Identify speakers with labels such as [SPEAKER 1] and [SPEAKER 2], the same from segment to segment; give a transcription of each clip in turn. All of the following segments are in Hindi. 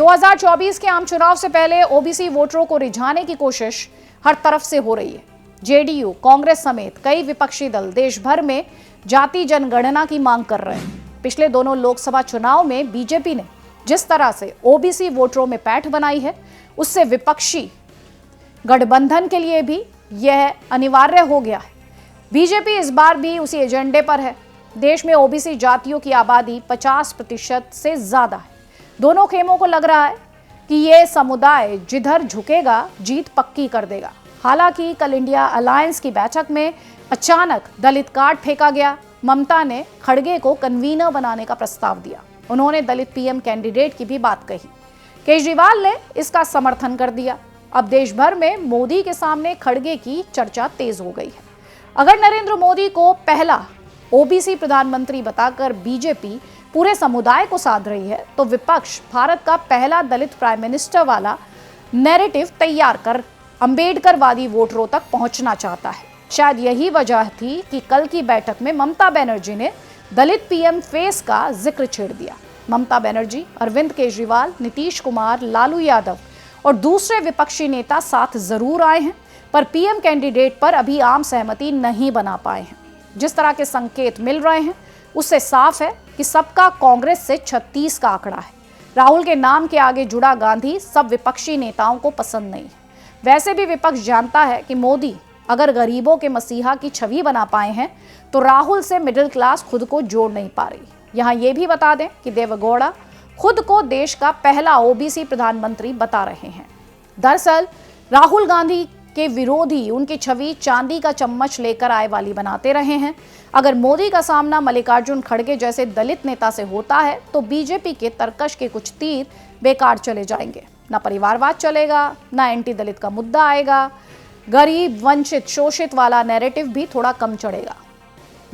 [SPEAKER 1] 2024 के आम चुनाव से पहले ओबीसी वोटरों को रिझाने की कोशिश हर तरफ से हो रही है। जेडीयू, कांग्रेस समेत कई विपक्षी दल देश भर में जाति जनगणना की मांग कर रहे हैं। पिछले दोनों लोकसभा चुनाव में बीजेपी ने जिस तरह से ओबीसी वोटरों में पैठ बनाई है, उससे विपक्षी गठबंधन के लिए भी यह अनिवार्य हो गया है। बीजेपी इस बार भी उसी एजेंडे पर है। देश में ओबीसी जातियों की आबादी 50% से ज्यादा है। दोनों खेमों को लग रहा है कि यह समुदाय जिधर झुकेगा जीत पक्की कर देगा। हालांकि कल इंडिया अलायंस की बैठक में अचानक दलित कार्ड फेंका गया। ममता ने खड़गे को कन्वीनर बनाने का प्रस्ताव दिया। उन्होंने दलित पीएम कैंडिडेट की भी बात कही। केजरीवाल ने इसका समर्थन कर दिया। अब देश भर में मोदी के सामने खड़गे की चर्चा तेज हो गई है। अगर नरेंद्र मोदी को पहला ओबीसी प्रधानमंत्री बताकर बीजेपी पूरे समुदाय को साध रही है, तो विपक्ष भारत का पहला दलित प्राइम मिनिस्टर वाला नैरेटिव तैयार कर अंबेडकरवादी वोटरों तक पहुंचना चाहता है। शायद यही वजह थी कि कल की बैठक में ममता बनर्जी ने दलित पीएम फेस का जिक्र छेड़ दिया। ममता बनर्जी, अरविंद केजरीवाल, नीतीश कुमार, लालू यादव और दूसरे विपक्षी नेता साथ जरूर आए हैं, पर पीएम कैंडिडेट पर अभी आम सहमति नहीं बना पाए हैं। जिस तरह के संकेत मिल रहे हैं, उससे साफ है कि सबका कांग्रेस से 36 का आंकड़ा है। राहुल के नाम के आगे जुड़ा गांधी सब विपक्षी नेताओं को पसंद नहीं है। वैसे भी विपक्ष जानता है कि मोदी अगर गरीबों के मसीहा की छवि बना पाए हैं, तो राहुल से मिडिल क्लास खुद को जोड़ नहीं पा रही। यहाँ ये भी बता दें कि देवेगौड़ा खुद को देश का पहला ओबीसी प्रधानमंत्री बता रहे हैं। दरअसल राहुल गांधी के विरोधी उनकी छवि चांदी का चम्मच लेकर आए वाली बनाते रहे हैं। अगर मोदी का सामना मल्लिकार्जुन खड़गे जैसे दलित नेता से होता है, तो बीजेपी के तरकश के कुछ तीर बेकार चले जाएंगे। ना परिवारवाद चलेगा, ना एंटी दलित का मुद्दा आएगा। गरीब, वंचित, शोषित वाला नैरेटिव भी थोड़ा कम चढ़ेगा।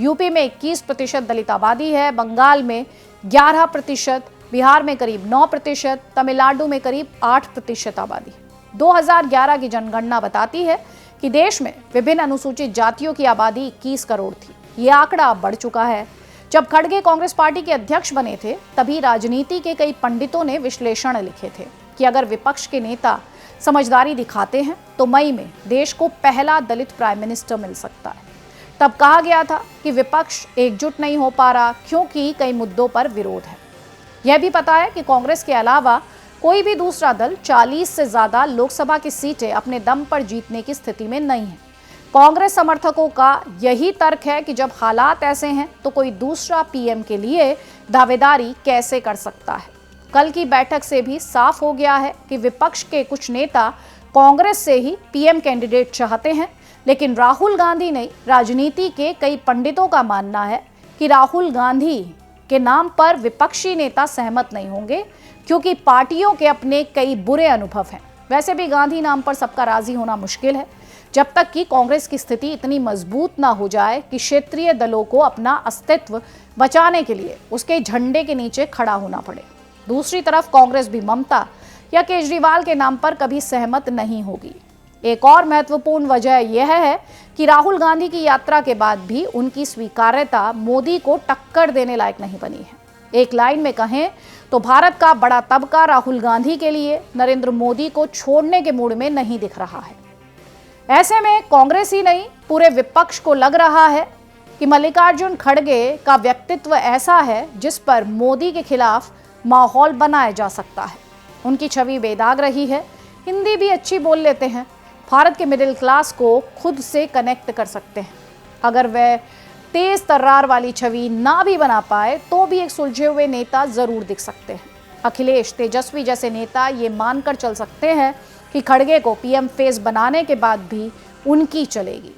[SPEAKER 1] यूपी में 21% दलित आबादी है, बंगाल में 11%, बिहार में करीब 9%, तमिलनाडु में करीब 8% आबादी। 2011 की जनगणना बताती है कि देश में विभिन्न अनुसूचित जातियों की आबादी 21 करोड़ थी। ये आंकड़ा अब बढ़ चुका है। जब खड़गे कांग्रेस पार्टी के अध्यक्ष बने थे, तभी राजनीति के कई पंडितों ने विश्लेषण लिखे थे कि अगर विपक्ष के नेता समझदारी दिखाते हैं, तो मई में देश को पहला दलित प्राइम मिनिस्टर मिल सकता है। तब कहा गया था कि विपक्ष एकजुट नहीं हो पा रहा क्योंकि कई मुद्दों पर विरोध है। यह भी पता है कि कांग्रेस के अलावा कोई भी दूसरा दल 40 से ज्यादा लोकसभा की सीटें अपने दम पर जीतने की स्थिति में नहीं है। कांग्रेस समर्थकों का यही तर्क है कि जब हालात ऐसे हैं, तो कोई दूसरा पीएम के लिए दावेदारी कैसे कर सकता है। कल की बैठक से भी साफ हो गया है कि विपक्ष के कुछ नेता कांग्रेस से ही पीएम कैंडिडेट चाहते हैं, लेकिन राहुल गांधी नहीं, राजनीति के कई पंडितों का मानना है कि राहुल गांधी के नाम पर विपक्षी नेता सहमत नहीं होंगे, क्योंकि पार्टियों के अपने कई बुरे अनुभव हैं। वैसे भी गांधी नाम पर सबका राजी होना मुश्किल है, जब तक कि कांग्रेस की स्थिति इतनी मजबूत ना हो जाए कि क्षेत्रीय दलों को अपना अस्तित्व बचाने के लिए उसके झंडे के नीचे खड़ा होना पड़े। दूसरी तरफ कांग्रेस भी ममता या केजरीवाल के नाम पर कभी सहमत नहीं होगी। एक और महत्वपूर्ण वजह यह है कि राहुल गांधी की यात्रा के बाद भी उनकी स्वीकार्यता मोदी को टक्कर देने लायक नहीं बनी है। एक लाइन में कहें तो भारत का बड़ा तबका राहुल गांधी के लिए नरेंद्र मोदी को छोड़ने के मूड में नहीं दिख रहा है। ऐसे में कांग्रेस ही नहीं, पूरे विपक्ष को लग रहा है कि मल्लिकार्जुन खड़गे का व्यक्तित्व ऐसा है जिस पर मोदी के खिलाफ माहौल बनाया जा सकता है। उनकी छवि बेदाग रही है, हिंदी भी अच्छी बोल लेते हैं, भारत के मिडिल क्लास को खुद से कनेक्ट कर सकते हैं। अगर वह तेज तर्रार वाली छवि ना भी बना पाए, तो भी एक सुलझे हुए नेता जरूर दिख सकते हैं। अखिलेश, तेजस्वी जैसे नेता ये मानकर चल सकते हैं कि खड़गे को पीएम फेस बनाने के बाद भी उनकी चलेगी।